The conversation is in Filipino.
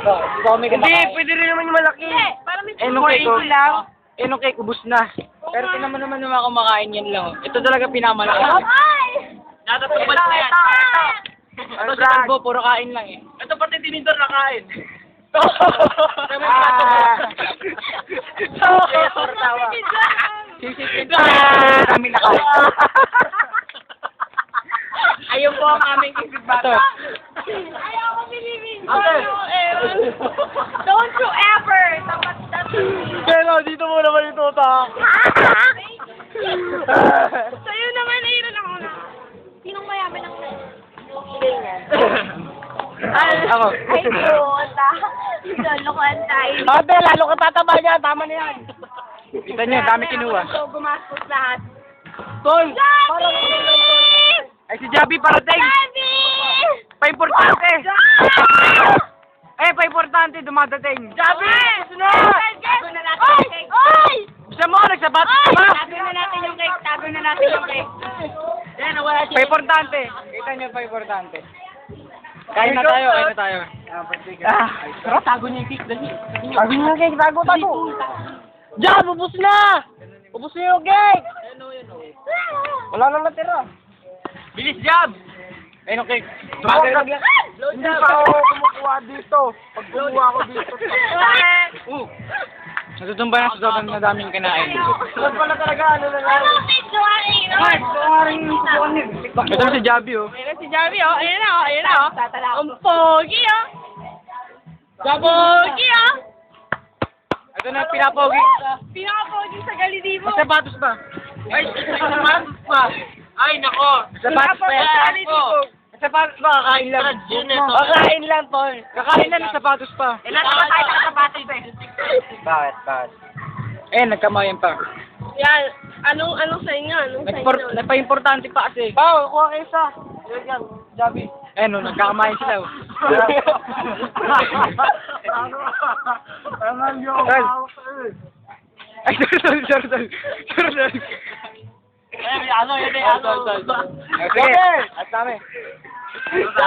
Hindi, pwede rin naman yung malaki. Nung cake ko lang. Nung cake ubus na. Pero tinan mo naman yung mga kumakain yan lang. Ito talaga pinamalaki. Natatumbal na yan. Ito si Kalbo, puro kain lang eh. Ito pati tinidor na kain. Sisipin kami nakain. Ayun po ang aming kisig bata. Ayoko bilibin ko. Ate. Don't you ever. Pero dito mo naman yung tutak. Sa'yo naman, ayun ako na. Sinong mayaman ang ganyan? Ako. Ay, puta. Lolokohan tayo. Ate, lalo ka tataba niya. Tama na yan. Kita niyo, dami kinuha. So, gumastos lahat. Tol! Gabi! Ay, si Javi parating! Gabi! Pa-importante! Pa-importante, dumadating! Javi! Tago na natin yung cake. Oy! Gusto mo, nagsabat ka ba? Tago na natin yung cake. Tago na natin yung cake. Yan, nawala siya. Pa-importante! Kita niyo, pa-importante. Kain na tayo, kain na tayo. Pero tago niya yung cake. Dali. Tago niyo yung cake, tago! Jab, ubus na! Ubus na yung cake! Wala nang natira. Bilis, Jab! Ayun, cake. Hindi pa ako kumukuha dito. Pag kumuha ako dito. Natutumba na sa sobrang na daming kinain. Huwag pala talaga, ano na lang. Ito na si Javi, oh. Ayan si Javi, oh. Ayan na, oh. Ayan na, oh. Ang pogi, oh. Pogi, oh. Ito na, pinapogi. Pinaka-pogi sa Galidibo. May sapatos ba? Ay, sapatos pa. Ay, nako. Sapatos pa yan. May sapatos ba? Kakain lang. Kakain lang, Tol. Kakain lang ng sapatos pa. Ilan na tayo nakasapatos, eh. Bakit? Nagkamayan pa. Yan. Anong sa inyo? Anong sa inyo? Nagpa-importante pa kasi. Oh, kuha kayo isa. Yan, Javi. Nagkakamayan sila, oh. Ano yung Tol. hawak sa'yo eh. Ay, sorry. Ano, yun eh, ano. Sige, at kami.